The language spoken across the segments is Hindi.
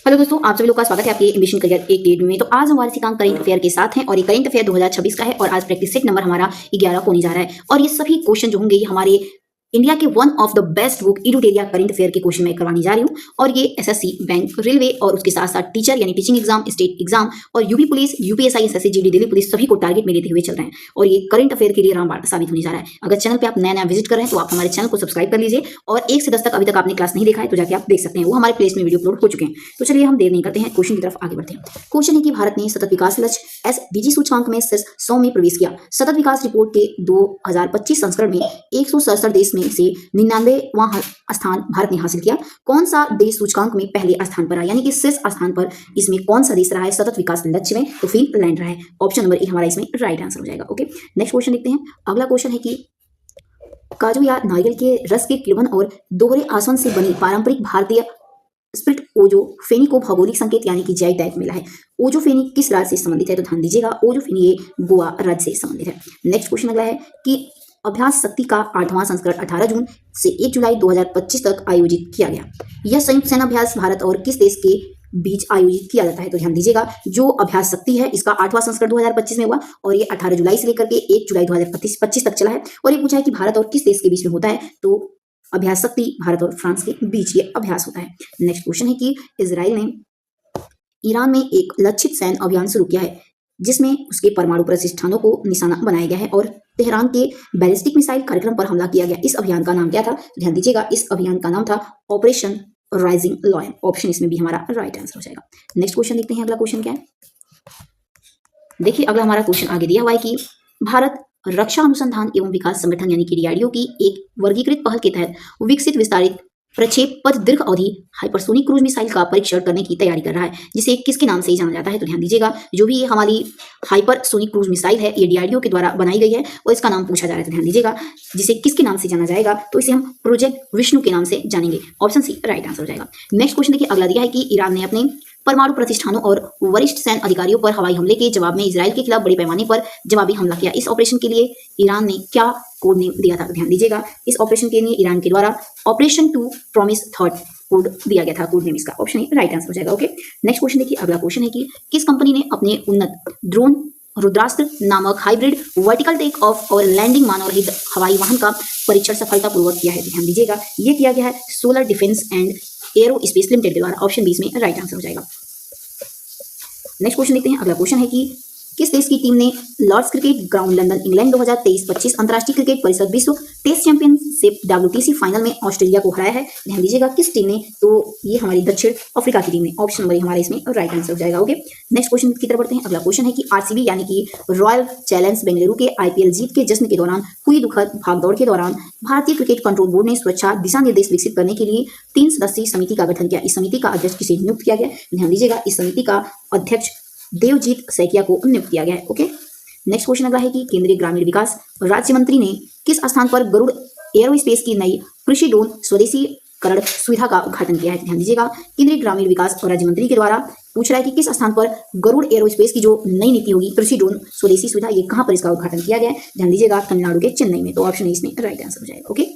हेलो दोस्तों, आप सभी लोग का स्वागत है आपके एम्बिशन करियर एकेडमी में। तो आज हमारे सिकांक करंट अफेयर के साथ हैं और ये करंट अफेयर 2026 का है और आज प्रैक्टिस सेट नंबर हमारा 11 होने जा रहा है और ये सभी क्वेश्चन जो होंगे ये हमारे इंडिया के one of the best book इडुटेरिया करंट अफेयर के क्वेश्चन मैं करवाने जा रही हूँ और ये एसएससी, बैंक, रेलवे और उसके साथ साथ टीचर यानी टीचिंग एग्जाम, स्टेट एग्जाम और UP police, UPSI, SSC, GD, Delhi police सभी को टारगेट में लेते हुए चल रहे हैं और ये करंट अफेयर के लिए रामबाण साबित होने जा रहा है। अगर चैनल पे आप नया विजिट कर रहे हैं तो आप हमारे चैनल को सब्सक्राइब कर लीजिए और 1 से 10 तक अभी तक आपने क्लास नहीं देखा है तो जाके आप देख सकते हैं, वो हमारे प्लेलिस्ट में वीडियो अपलोड हो चुके हैं। तो चलिए हम देर नहीं करते हैं, क्वेश्चन की तरफ आगे बढ़ते हैं। क्वेश्चन है कि भारत ने सतत विकास लक्ष्य एसडीजी सूचकांक में शीर्ष 100 में प्रवेश किया। सतत विकास रिपोर्ट के 2025 संस्करण में 167 देश में से 99वां स्थान भारत ने हासिल किया। कौन सा देश सूचकांक में पहले स्थान पर आया, यानी कि शीर्ष स्थान पर इसमें कौन सा देश रहा है सतत विकास लक्ष्य में? तो फिनलैंड रहा है। ऑप्शन नंबर ए हमारा इसमें राइट आंसर हो जाएगा। ओके, नेक्स्ट क्वेश्चन देखते हैं। अगला क्वेश्चन है कि काजू या नारियल के रस के किण्वन और दोहरे आसवन से बनी पारंपरिक भारतीय स्प्रिट ओजोफेनी को भौगोलिक संकेत यानी कि जीआई टैग मिला है। ओजोफेनी किस राज्य से संबंधित है? तो ध्यान दीजिएगा, ओजोफेनी ये गोवा राज्य से संबंधित है। नेक्स्ट क्वेश्चन अगला है कि अभ्यास शक्ति का 8वां संस्करण 18 जून से 1 जुलाई 2025 तक आयोजित किया गया। यह संयुक्त सेना अभ्यास भारत और किस देश के बीच आयोजित किया जाता है? तो ध्यान दीजिएगा, जो अभ्यास शक्ति है इसका 8वां संस्करण 2025 में हुआ और ये 18 जुलाई से लेकर के 1 जुलाई 2025 तक चला है और ये पूछा है कि भारत और किस देश के बीच में होता है? तो अभ्यास शक्ति भारत और फ्रांस के बीच ये अभ्यास होता है। नेक्स्ट क्वेश्चन है कि इजराइल ने ईरान में एक लक्षित सैन्य अभियान शुरू किया है जिसमें उसके परमाणु प्रतिष्ठानों को निशाना बनाया गया है और तेहरान के बैलिस्टिक मिसाइल कार्यक्रम पर हमला किया गया। इस अभियान का नाम क्या था? ध्यान दीजिएगा, इस अभियान का नाम था ऑपरेशन राइजिंग लॉयन। ऑप्शन इसमें भी हमारा राइट आंसर हो जाएगा। नेक्स्ट क्वेश्चन देखते हैं, अगला क्वेश्चन क्या है। देखिए, अगला हमारा क्वेश्चन आगे दिया हुआ है कि भारत रक्षा अनुसंधान एवं विकास संगठन यानी कि डीआरडीओ की एक वर्गीकृत पहल के तहत विकसित विस्तारित प्रक्षेपपथ दीर्घ अवधि हाइपरसोनिक क्रूज मिसाइल का परीक्षण करने की तैयारी कर रहा है, जिसे किसके नाम से ही जाना जाता है? तो ध्यान दीजिएगा, जो भी ये हमारी हाइपरसोनिक क्रूज मिसाइल है ये डीआरडीओ के द्वारा बनाई गई है और इसका नाम पूछा जा रहा है। तो ध्यान दीजिएगा, जिसे किसके नाम से जाना जाएगा? तो इसे हम प्रोजेक्ट विष्णु के नाम से जानेंगे। ऑप्शन सी राइट आंसर हो जाएगा। नेक्स्ट क्वेश्चन देखिए, अगला दिया है कि ईरान ने अपने परमाणु प्रतिष्ठानों और वरिष्ठ सैन्य अधिकारियों पर हवाई हमले के जवाब में इजराइल के खिलाफ बड़े पैमाने पर जवाबी हमला किया। इस ऑपरेशन के लिए ईरान ने क्या कोड नेम दिया था? ध्यान दीजिएगा, इस ऑपरेशन के लिए ईरान के द्वारा operation true promise third code दिया गया था। कोड नेम इसका ऑप्शन ए राइट आंसर हो जाएगा। ओके, नेक्स्ट क्वेश्चन देखिए, अगला क्वेश्चन है कि किस कंपनी ने अपने उन्नत ड्रोन रुद्रास्त्र नामक हाइब्रिड वर्टिकल टेक ऑफ और लैंडिंग मानव रहित हवाई वाहन का परीक्षण सफलतापूर्वक किया है? ध्यान दीजिएगा, ये किया गया है solar defence and aerospace limited के द्वारा। ऑप्शन बी इसमें राइट आंसर हो जाएगा। नेक्स्ट क्वेश्चन देखते हैं, अगला क्वेश्चन है कि किस देश की टीम ने Lord's cricket ground London England 2023-25 अंतर्राष्ट्रीय क्रिकेट परिषद विश्व टेस्ट चैंपियनशिप WTC फाइनल में ऑस्ट्रेलिया को हराया है? ध्यान दीजिएगा, किस टीम ने? तो ये हमारी दक्षिण अफ्रीका की टीम ने। ऑप्शन नंबर हमारे इसमें राइट आंसर हो जाएगा। ओके, नेक्स्ट क्वेश्चन की तरफ बढ़ते हैं। अगला क्वेश्चन है कि आरसीबी यानी कि रॉयल चैलेंजर्स बेंगलुरु के आईपीएल जीत के जश्न के दौरान हुई दुखद भागदौड़ के दौरान भारतीय क्रिकेट कंट्रोल बोर्ड ने सुरक्षा दिशा निर्देश विकसित करने के लिए 3 सदस्यीय समिति का गठन किया। इस समिति का अध्यक्ष किसे नियुक्त किया गया? ध्यान दीजिएगा, इस समिति का अध्यक्ष देवजीत सैकिया को नियुक्त किया गया है। ओके, नेक्स्ट क्वेश्चन अगला है कि केंद्रीय ग्रामीण विकास राज्य मंत्री ने किस स्थान पर गरुड़ एरोस्पेस की नई कृषि ड्रोन स्वदेशीकरण सुविधा का उद्घाटन किया है? ध्यान दीजिएगा, केंद्रीय ग्रामीण विकास और राज्य मंत्री के द्वारा पूछ रहा है कि किस स्थान पर गरुड़ एरोस्पेस की जो नई नीति होगी कृषि ड्रोन स्वदेशी सुविधा, ये कहां पर इसका उद्घाटन किया गया है? ध्यान दीजिएगा, तमिलनाडु के चेन्नई में। तो ऑप्शन इसमें राइट आंसर हो जाएगा। ओके,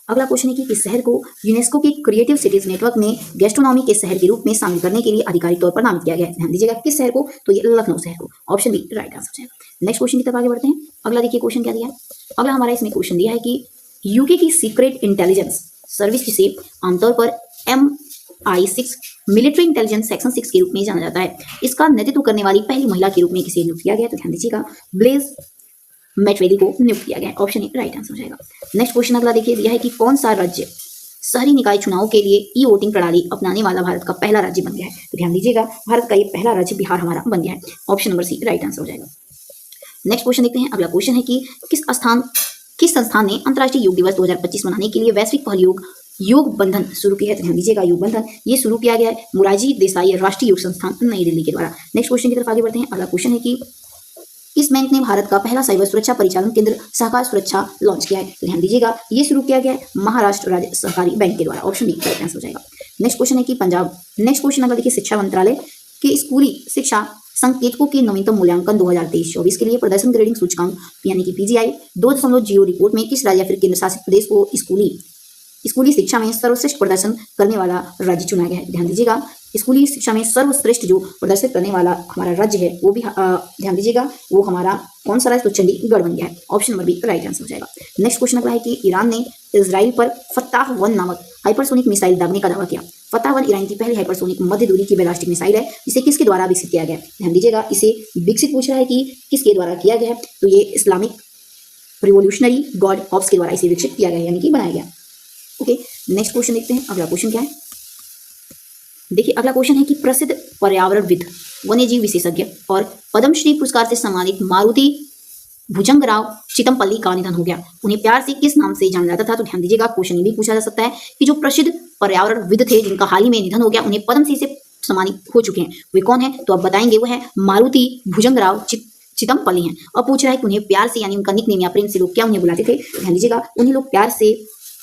अगला क्वेश्चन है कि किस शहर को यूनेस्को के क्रिएटिव सिटीज नेटवर्क में गैस्ट्रोनॉमी के शहर के रूप में शामिल करने के लिए आधिकारिक तौर पर नामित किया गया है? ध्यान दीजिएगा, किस शहर को? तो ये लखनऊ शहर को। ऑप्शन बी राइट आंसर हो जाएगा। नेक्स्ट क्वेश्चन की तरफ आगे बढ़ते हैं। अगला देखिए क्वेश्चन क्या दिया है। अगला हमारा इसमें क्वेश्चन दिया है कि यूके की सीक्रेट इंटेलिजेंस सर्विस जिसे आमतौर पर MI6 मिलिट्री इंटेलिजेंस सेक्शन 6 के रूप में जाना जाता है, इसका नेतृत्व करने वाली पहली महिला के रूप में किसे नियुक्त किया गया? तो ध्यान दीजिएगा, ब्लेज मैटवेली को नियुक्त किया गया है। ऑप्शन ए राइट आंसर हो जाएगा। नेक्स्ट क्वेश्चन अगला देखिए दिया है कि कौन सा राज्य शहरी निकाय चुनाव के लिए ई वोटिंग प्रणाली अपनाने वाला भारत का पहला राज्य बन गया है? तो ध्यान दीजिएगा, भारत का ये पहला राज्य बिहार हमारा बन गया है। Option number C right answer हो जाएगा। नेक्स्ट क्वेश्चन देखते हैं। अगला क्वेश्चन है कि किस संस्थान ने अंतर्राष्ट्रीय योग दिवस 2025 मनाने के लिए वैश्विक पहल योग बंधन शुरू की है? तो ध्यान दीजिएगा, योग बंधन ये शुरू किया गया है मोरारजी देसाई राष्ट्रीय योग संस्थान नई दिल्ली के द्वारा। नेक्स्ट क्वेश्चन की तरफ आगे बढ़ते हैं। अगला क्वेश्चन है कि किस बैंक ने भारत का पहला साइबर सुरक्षा परिचालन केंद्र सहकार सुरक्षा लॉन्च किया है? तो ध्यान दीजिएगा, ये शुरू किया गया है महाराष्ट्र राज्य सहकारी बैंक के द्वारा। ऑप्शन बी राइट आंसर हो जाएगा। नेक्स्ट क्वेश्चन है कि पंजाब। नेक्स्ट क्वेश्चन अगर देखिए, शिक्षा मंत्रालय के स्कूली शिक्षा संकेतकों के नवीनतम मूल्यांकन 2023-24 के लिए प्रदर्शन ग्रेडिंग सूचकांक यानी कि PGI 2.0 रिपोर्ट में किस राज्य या फिर केंद्र शासित प्रदेश को स्कूली शिक्षा में सर्वश्रेष्ठ प्रदर्शन करने वाला राज्य चुना गया है? ध्यान दीजिएगा, स्कूली शिक्षा में सर्वश्रेष्ठ जो प्रदर्शित करने वाला हमारा राज्य है वो भी ध्यान दीजिएगा, वो हमारा कौन सा राज्य, तो चंडीगढ़ बन गया है। Option number B right answer हो जाएगा। नेक्स्ट क्वेश्चन अगला है कि ईरान ने इजराइल पर फताह-1 नामक हाइपरसोनिक मिसाइल दागने का दावा किया। फताह-1 ईरान की पहली हाइपरसोनिक मध्य दूरी की बैलिस्टिक मिसाइल है, जिसे किसके द्वारा विकसित किया गया है? ध्यान दीजिएगा, इसे विकसित पूछ रहा है कि किसके द्वारा किया गया है, तो ये इस्लामिक रिवोल्यूशनरी गार्ड ऑप्स के द्वारा इसे विकसित किया गया, यानी कि बनाया गया। ओके, नेक्स्ट क्वेश्चन देखते हैं। अगला क्वेश्चन क्या है, देखिए अगला क्वेश्चन है कि प्रसिद्ध पर्यावरणविद, वन्यजीव विशेषज्ञ और पद्मश्री पुरस्कार से सम्मानित मारुति भुजंगराव चितमपल्ली का निधन हो गया। उन्हें प्यार से किस नाम से जाना जाता था? तो ध्यान दीजिएगा, क्वेश्चन ये भी पूछा जा सकता है कि जो प्रसिद्ध पर्यावरणविद थे जिनका हाल ही में निधन हो गया, उन्हें पद्मश्री से सम्मानित हो चुके हैं, वे कौन है? तो आप बताएंगे, वो है मारुति भुजंगराव चितमपल्ली हैं। और पूछ रहा है कि उन्हें प्यार से, यानी उनका निकनेम या प्रेम से लोग क्या उन्हें बुलाते थे? ध्यान दीजिएगा, उन्हें लोग प्यार से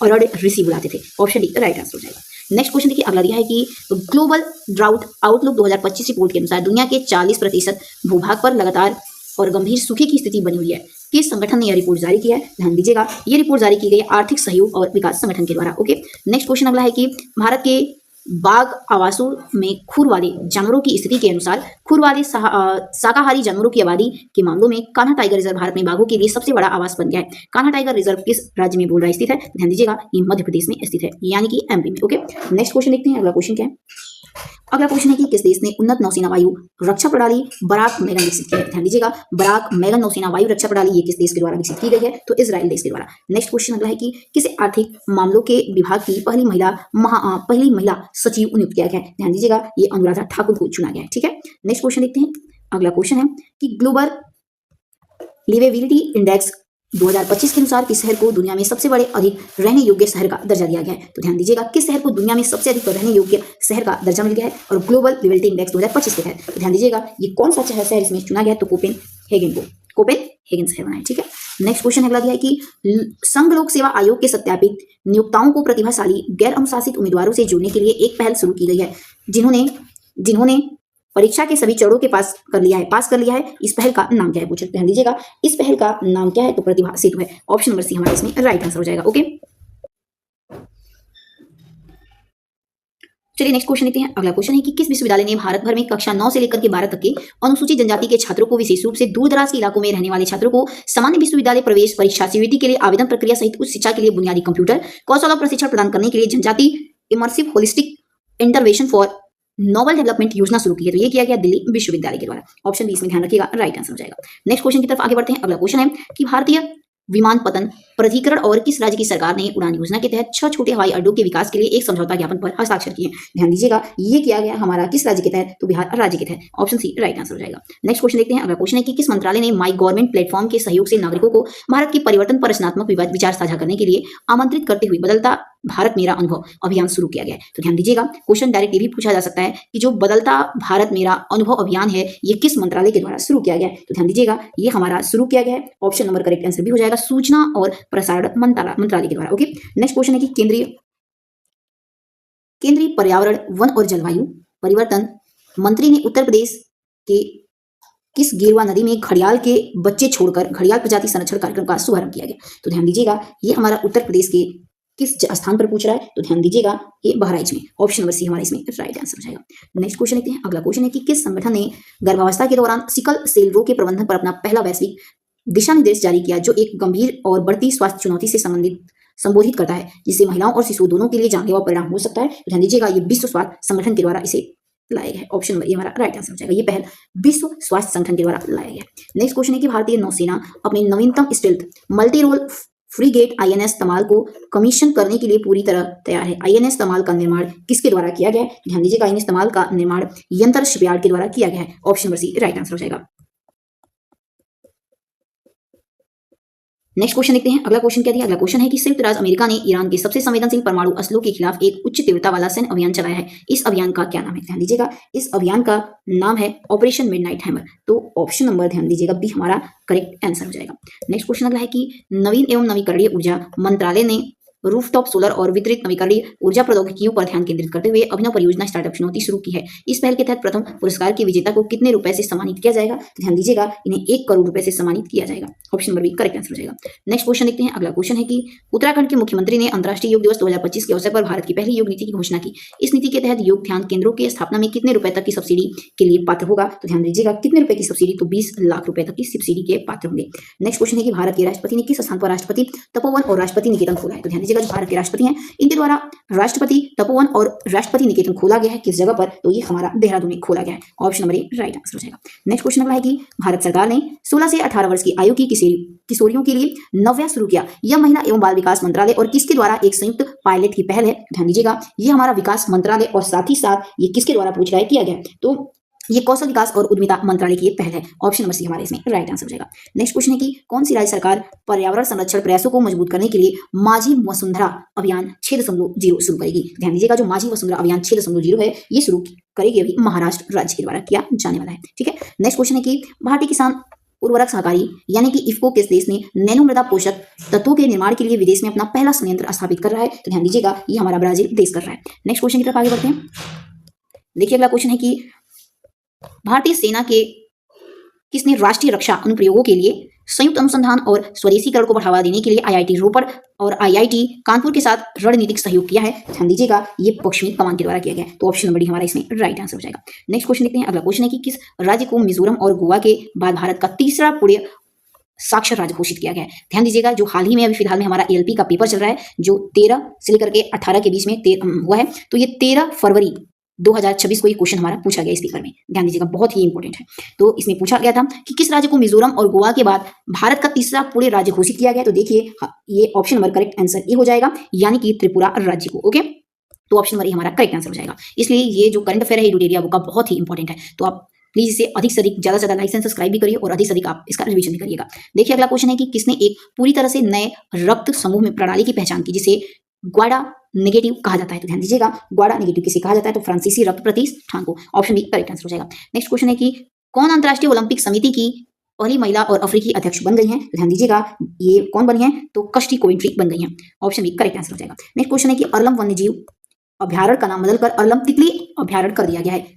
अरड़ ऋषि बुलाते थे। ऑप्शन डी राइट आंसर हो जाएगा। नेक्स्ट क्वेश्चन देखिए, अगला दिया है कि ग्लोबल ड्राउट आउटलुक 2025 रिपोर्ट के अनुसार दुनिया के 40% भूभाग पर लगातार और गंभीर सूखे की स्थिति बनी हुई है। किस संगठन ने यह रिपोर्ट जारी किया है? ध्यान दीजिएगा, ये रिपोर्ट जारी की गई है आर्थिक सहयोग और विकास संगठन के द्वारा। ओके, नेक्स्ट क्वेश्चन अगला है कि भारत के बाघ आवासों में खुर वाले जानवरों की स्थिति के अनुसार खुर वाले शाकाहारी जानवरों की आबादी के मामलों में कान्हा टाइगर रिजर्व भारत में बाघों के लिए सबसे बड़ा आवास बन गया है। कान्हा टाइगर रिजर्व किस राज्य में बोल रहा है स्थित है? ध्यान दीजिएगा, ये मध्य प्रदेश में स्थित है, यानी कि एमपी में। ओके, नेक्स्ट क्वेश्चन देखते हैं। अगला क्वेश्चन क्या है, अगला क्वेश्चन है कि किस देश ने उन्नत नौसेना वायु रक्षा प्रणाली बराक मैगन विकसित की है? ध्यान दीजिएगा, बराक मैगन नौसेना वायु रक्षा प्रणाली ये किस देश के द्वारा विकसित की गई है? तो इजराइल देश के द्वारा। नेक्स्ट क्वेश्चन अगला है कि किस आर्थिक मामलों के विभाग की पहली महिला सचिव नियुक्त किया गया है? ध्यान दीजिएगा, ये अनुराधा ठाकुर को चुना गया है। ठीक है, नेक्स्ट क्वेश्चन देखते हैं। अगला क्वेश्चन है कि ग्लोबल लिवेबिलिटी इंडेक्स 2025 के अनुसार किस शहर को दुनिया में सबसे बड़े अधिक रहने योग्य शहर का दर्जा दिया गया है? तो ध्यान दीजिएगा, किस शहर को दुनिया में सबसे अधिक रहने योग्य शहर का दर्जा मिल गया है और ग्लोबल लिवेबिलिटी इंडेक्स 2025 के तहत? तो ध्यान दीजिएगा, ये कौन सा शहर इसमें चुना गया है? तो कोपेनहेगन शहर बना है। ठीक है, नेक्स्ट क्वेश्चन अगला दिया है कि संघ लोक सेवा आयोग के सत्यापित नियोक्ताओं को प्रतिभाशाली गैर अनुशासित उम्मीदवारों से जोड़ने के लिए एक पहल शुरू की गई है, जिन्होंने परीक्षा के सभी चरणों के पास कर लिया है। इस पहल का नाम क्या है? पूछे, ध्यान दीजिएगा, इस पहल का नाम क्या है? तो प्रतिभा सेतु है। ऑप्शन नंबर सी हमारा इसमें राइट आंसर हो जाएगा। ओके, चलिए नेक्स्ट क्वेश्चन लेते हैं। अगला क्वेश्चन है कि किस विश्वविद्यालय ने भारत भर में कक्षा 9 से लेकर के 12 तक के अनुसूचित जनजाति के छात्रों को, विशेष रूप से दूर दराज के इलाकों में रहने वाले छात्रों को, सामान्य विश्वविद्यालय प्रवेश परीक्षा सीवीटी के लिए आवेदन प्रक्रिया सहित उच्च शिक्षा के लिए बुनियादी कंप्यूटर कौशल और प्रशिक्षण प्रदान करने के लिए जनजाति immersive holistic intervention for noble development योजना शुरू की है? तो ये किया गया दिल्ली विश्वविद्यालय के द्वारा। ऑप्शन बी इसमें ध्यान रखिएगा, राइट आंसर हो जाएगा। नेक्स्ट क्वेश्चन की तरफ आगे बढ़ते हैं। अगला क्वेश्चन है कि भारतीय विमानपत्तन प्राधिकरण और किस राज्य की सरकार ने उड़ान योजना के तहत 6 छोटे हवाई अड्डों के विकास के लिए एक समझौता ज्ञापन पर हस्ताक्षर किए? ध्यान दीजिएगा, ये किया गया हमारा किस राज्य के तहत? तो बिहार राज्य के तहत। ऑप्शन सी राइट आंसर हो जाएगा। नेक्स्ट क्वेश्चन देखते हैं। अगला क्वेश्चन है कि किस मंत्रालय ने माई गवर्नमेंट प्लेटफॉर्म के सहयोग से नागरिकों को भारत की परिवर्तन पर रचनात्मक विचार साझा करने के लिए आमंत्रित करते हुए बदलता भारत मेरा अनुभव अभियान शुरू किया गया है? तो ध्यान दीजिएगा, क्वेश्चन डायरेक्ट ये भी पूछा जा सकता है कि जो बदलता भारत मेरा अनुभव अभियान है ये किस मंत्रालय के द्वारा शुरू किया गया है? तो ध्यान दीजिएगा, ये हमारा शुरू किया गया है। ऑप्शन नंबर करेक्ट आंसर भी हो जाएगा, सूचना और प्रसारण मंत्रालय के द्वारा। ओके, नेक्स्ट क्वेश्चन है कि केंद्रीय पर्यावरण, वन और जलवायु परिवर्तन मंत्री ने उत्तर प्रदेश के किस गेरुआ नदी में घड़ियाल के बच्चे छोड़कर घड़ियाल प्रजाति संरक्षण कार्यक्रम का शुभारंभ किया गया? तो ध्यान दीजिएगा, ये हमारा उत्तर प्रदेश के किस स्थान पर पूछ रहा है? तो ध्यान दीजिएगा, ये बहराइच में। ऑप्शन नंबर सी हमारा इसमें राइट आंसर हो जाएगा। नेक्स्ट क्वेश्चन देखते हैं। अगला क्वेश्चन है कि किस संगठन ने गर्भावस्था के दौरान सिकल सेल रोग के प्रबंधन पर अपना पहला वैश्विक दिशा निर्देश जारी किया, जो एक गंभीर और बढ़ती स्वास्थ्य चुनौती से संबोधित करता है, जिससे महिलाओं और शिशुओं दोनों के लिए जानलेवा परिणाम हो सकता है? तो ध्यान दीजिएगा, ये विश्व स्वास्थ्य संगठन के द्वारा इसे लाया गया है। ऑप्शन नंबर ये हमारा राइट आंसर हो जाएगा, ये पहल विश्व स्वास्थ्य संगठन के द्वारा लाया गया है। नेक्स्ट क्वेश्चन है कि भारतीय नौसेना अपने नवीनतम stealth multi role frigate INS Tamal को कमीशन करने के लिए पूरी तरह तैयार है। आईएनएस तमाल का निर्माण किसके द्वारा किया गया है? ध्यान दीजिएगा, आईएनएस तमाल का निर्माण यंत्र शिपयार्ड के द्वारा किया गया है। Option number C right answer हो जाएगा। नेक्स्ट क्वेश्चन देखते हैं। अगला क्वेश्चन क्या दिया? अगला क्वेश्चन है कि संयुक्त राज्य अमेरिका ने ईरान के सबसे संवेदनशील परमाणु असलों के खिलाफ एक उच्च तीव्रता वाला सैन्य अभियान चलाया है। इस अभियान का क्या नाम है? ध्यान दीजिएगा, इस अभियान का नाम है ऑपरेशन मिडनाइट हैमर। तो ऑप्शन नंबर ध्यान दीजिएगा बी हमारा करेक्ट आंसर हो जाएगा। नेक्स्ट क्वेश्चन अगला है कि नवीन एवं नवीकरणीय ऊर्जा मंत्रालय ने रूफटॉप सोलर और वितरित नवीकरणीय ऊर्जा प्रौद्योगिकियों पर ध्यान केंद्रित करते हुए अभिनव परियोजना स्टार्टअप चुनौती शुरू की है। इस पहल के तहत प्रथम पुरस्कार के विजेता को कितने रुपए से सम्मानित किया जाएगा? तो ध्यान दीजिएगा, इन्हें 1 करोड़ रुपए से सम्मानित किया जाएगा। Option number B correct answer हो जाएगा। नेक्स्ट क्वेश्चन देखते हैं। अगला क्वेश्चन है कि उत्तराखंड के मुख्यमंत्री ने अंतर्राष्ट्रीय योग दिवस 2025 के अवसर पर भारत की पहली योग नीति की घोषणा की। इस नीति के तहत योग ध्यान केंद्रों की स्थापना में कितने रुपए तक की सब्सिडी के लिए पात्र होगा? तो ध्यान दीजिएगा, कितने रुपए की सब्सिडी? तो 20 लाख रुपए तक की सब्सिडी के पात्र होंगे। नेक्स्ट क्वेश्चन है कि भारत के राष्ट्रपति ने किस स्थान पर राष्ट्रपति तपोवन और राष्ट्रपति निकेतन खोला है? तो ध्यान दीजिएगा, जो भारत के राष्ट्रपति हैं इनके द्वारा राष्ट्रपति तपोवन और राष्ट्रपति निकेतन खोला गया है। किस जगह पर? तो ये हमारा देहरादून में खोला गया है। Option number A right answer हो जाएगा। नेक्स्ट क्वेश्चन अगला है कि भारत सरकार ने 16 से 18 वर्ष की आयु की किशोरियों के लिए नव्या शुरू किया। यह महिला एवं बाल विकास मंत्रालय और किसके द्वारा एक संयुक्त पायलट की पहल है? ध्यान दीजिएगा, ये हमारा विकास मंत्रालय और साथ ही साथ ये किसके द्वारा पूछ रहा है किया गया? तो ये कौशल विकास और उद्यमिता मंत्रालय की एक पहल है। ऑप्शन नंबर सी हमारे इसमें राइट आंसर हो जाएगा। नेक्स्ट क्वेश्चन है कि कौन सी राज्य सरकार पर्यावरण संरक्षण प्रयासों को मजबूत करने के लिए माझी वसुंधरा अभियान 6.0 शुरू करेगी? ध्यान दीजिएगा, जो माझी वसुंधरा अभियान 6.0 है ये शुरू करेगी अभी महाराष्ट्र राज्य के द्वारा किया जाने वाला है। ठीक है। नेक्स्ट क्वेश्चन है कि भारतीय किसान उर्वरक सहकारी यानी कि इफ्को किस देश ने नैनो मृदा पोषक तत्वों के निर्माण के लिए विदेश में अपना पहला संयंत्र स्थापित कर रहा है? तो ध्यान दीजिएगा, ये हमारा ब्राजील देश कर रहा है। नेक्स्ट क्वेश्चन की तरफ आगे बढ़ते हैं। देखिए अगला क्वेश्चन है कि भारतीय सेना के किसने राष्ट्रीय रक्षा अनुप्रयोगों के लिए संयुक्त अनुसंधान और स्वदेशीकरण को बढ़ावा देने के लिए आईआईटी रोपड़ और आईआईटी कानपुर के साथ रणनीतिक सहयोग किया है? ध्यान दीजिएगा, ये पश्चिमी कमान के द्वारा किया गया। तो ऑप्शन नंबर डी हमारा इसमें राइट आंसर हो जाएगा। नेक्स्ट क्वेश्चन देखते हैं। अगला क्वेश्चन है कि किस राज्य को मिजोरम और गोवा के बाद भारत का तीसरा पूर्ण साक्षर राज्य घोषित किया गया है? ध्यान दीजिएगा, जो हाल ही में अभी फिलहाल में हमारा एएलपी का पेपर चल रहा है, जो 13 से लेकर के 18 के बीच में हुआ है, तो ये 13 फरवरी 2026 को ये क्वेश्चन हमारा पूछा गया इस पेपर में। ध्यान दीजिएगा, बहुत ही इंपॉर्टेंट है। तो इसमें पूछा गया था कि किस राज्य को मिजोरम और गोवा के बाद भारत का तीसरा पूरे राज्य घोषित किया गया? तो देखिए ये ऑप्शन नंबर करेक्ट आंसर ये हो जाएगा, यानी कि त्रिपुरा राज्य को। ओके, तो ऑप्शन नंबर ए हमारा करेक्ट आंसर हो जाएगा। इसलिए ये जो करंट अफेयर है एडुटेरिया बुक का बहुत ही इंपॉर्टेंट है। तो आप प्लीज इसे अधिक से अधिक ज्यादा से ज्यादा लाइक एंड सब्सक्राइब भी करिए और अधिक से अधिक आप इसका रिवीजन भी करिएगा। देखिए अगला क्वेश्चन है कि किसने एक पूरी तरह से नए रक्त समूह में प्रणाली की पहचान की जिसे ग्वाडा नेगेटिव कहा जाता है? तो ध्यान दीजिएगा, ग्वाडा नेगेटिव किसे कहा जाता है? तो फ्रांसीसी रक्त प्रतिष्ठान को। ऑप्शन बी करेक्ट आंसर हो जाएगा। नेक्स्ट क्वेश्चन है कि कौन अंतर्राष्ट्रीय ओलंपिक समिति की पहली महिला और अफ्रीकी अध्यक्ष बन गई हैं? तो ध्यान दीजिएगा, ये कौन बनी है? तो कश्ती कोविंट्री बन गई हैं। ऑप्शन बी करेक्ट आंसर हो जाएगा। नेक्स्ट क्वेश्चन है कि अर्लम वन्यजीव अभ्यारण्य का नाम बदलकर अर्लम तितली अभ्यारण्य कर दिया गया है।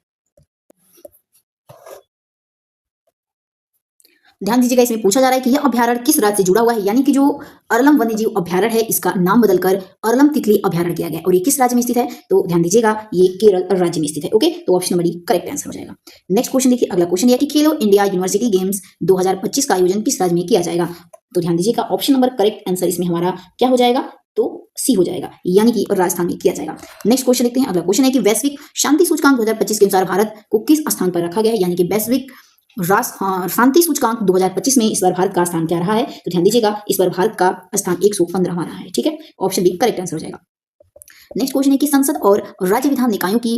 ध्यान दीजिएगा, इसमें पूछा जा रहा है कि यह अभ्यारण्य किस राज्य से जुड़ा हुआ है, यानी कि जो अर्लम वन्यजीव अभ्यारण्य है इसका नाम बदलकर अर्लम तितली अभ्यारण्य किया गया और ये किस राज्य में स्थित है? तो ध्यान दीजिएगा, ये केरल राज्य में स्थित है। ओके, तो option number D correct answer हो जाएगा। नेक्स्ट क्वेश्चन देखिए, अगला क्वेश्चन यह कि खेलो इंडिया यूनिवर्सिटी गेम्स 2025 का आयोजन किस राज्य में किया जाएगा? तो ध्यान दीजिएगा, ऑप्शन नंबर करेक्ट आंसर इसमें हमारा क्या हो जाएगा? तो सी हो जाएगा, यानी कि राजस्थान में किया जाएगा। नेक्स्ट क्वेश्चन देखते हैं। अगला क्वेश्चन है कि वैश्विक शांति सूचकांक 2025 के अनुसार भारत को किस स्थान पर रखा गया है, यानी कि वैश्विक शांति सूचकांक 2025 में इस बार भारत का स्थान क्या रहा है? तो ध्यान दीजिएगा, इस बार भारत का स्थान 115वां रहा है। ठीक है, ऑप्शन बी करेक्ट आंसर हो जाएगा। नेक्स्ट क्वेश्चन है कि संसद और राज्य विधान निकायों की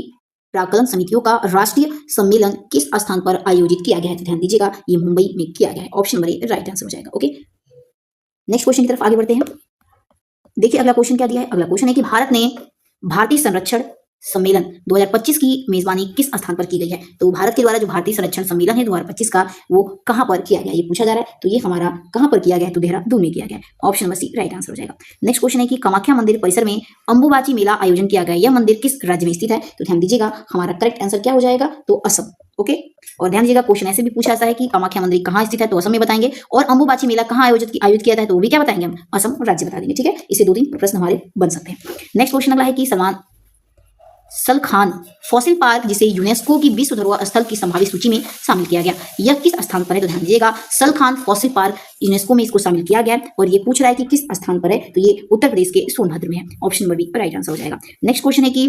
प्राक्कलन समितियों का राष्ट्रीय सम्मेलन किस स्थान पर आयोजित किया गया है? तो ध्यान दीजिएगा, ये मुंबई में किया गया है। Option number A right answer हो जाएगा। ओके, नेक्स्ट क्वेश्चन की तरफ आगे बढ़ते हैं। देखिए अगला क्वेश्चन क्या दिया है। अगला क्वेश्चन है कि भारत ने भारतीय संरक्षण सम्मेलन 2025 की मेजबानी किस स्थान पर की गई है? तो भारत के द्वारा जो भारतीय संरक्षण सम्मेलन है 2025 का वो कहां पर किया गया, ये पूछा जा रहा है। तो ये हमारा कहां पर किया गया है? तो देहरादून में किया गया है। Option number C right answer हो जाएगा। नेक्स्ट क्वेश्चन है कि कामाख्या मंदिर परिसर में अंबुबाची मेला आयोजन किया गया, यह मंदिर किस राज्य में स्थित है? तो ध्यान दीजिएगा, हमारा करेक्ट आंसर क्या हो जाएगा? तो असम। ओके, और ध्यान दीजिएगा, क्वेश्चन ऐसे भी पूछा जाता है कि कामाख्या मंदिर कहाँ स्थित है, तो असम में बताएंगे, और अंबुबाची मेला कहाँ आयोजित किया जाता है, तो वो भी क्या बताएंगे हम? असम राज्य बता देंगे। ठीक है, इससे 2-3 प्रश्न हमारे बन सकते हैं। नेक्स्ट क्वेश्चन अगला है कि सलखान फॉसिल पार्क जिसे यूनेस्को की विश्व धरोहर स्थल की संभावित सूची में शामिल किया गया, यह किस स्थान पर है? तो ध्यान दीजिएगा, सलखान फॉसिल पार्क यूनेस्को में इसको शामिल किया गया और ये पूछ रहा है कि किस स्थान पर है, तो ये उत्तर प्रदेश के सोनभद्र में है। Option number B right answer हो जाएगा। नेक्स्ट क्वेश्चन है कि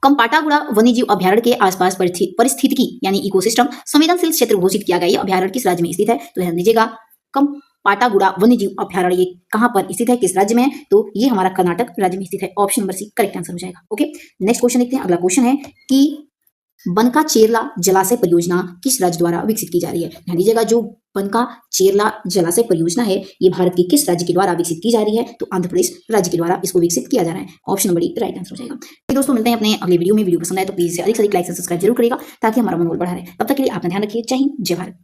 कंपाटागुड़ा वन्यजीव अभ्यारण्य के आसपास परिस्थितिकी यानी इकोसिस्टम संवेदनशील क्षेत्र घोषित किया गया, यह अभ्यारण्य किस राज्य में स्थित है? तो ध्यान दीजिएगा, पाटागुड़ा वन्यजीव अभ्यारण्य ये कहां पर स्थित है, किस राज्य में है? तो ये हमारा कर्नाटक राज्य में स्थित है। Option number C correct answer हो जाएगा। ओके, नेक्स्ट क्वेश्चन देखते हैं। अगला क्वेश्चन है कि बनका चेरला जलाशय परियोजना किस राज्य द्वारा विकसित की जा रही है? ध्यान दीजिएगा, जो बनका चेरला जलाशय परियोजना है ये भारत के किस राज्य के द्वारा विकसित की जा रही है? तो आंध्र प्रदेश राज्य के द्वारा इसको विकसित किया जा रहा है। Option number D right answer हो जाएगा। दोस्तों मिलते हैं अपने अगले वीडियो में। वीडियो पसंद आए तो प्लीज से अधिक लाइक सब्सक्राइब जरूर करिएगा ताकि हमारा मनोबल बढ़ा रहे। तब तक के लिए अपना ध्यान रखिए। जय हिंद, जय भारत।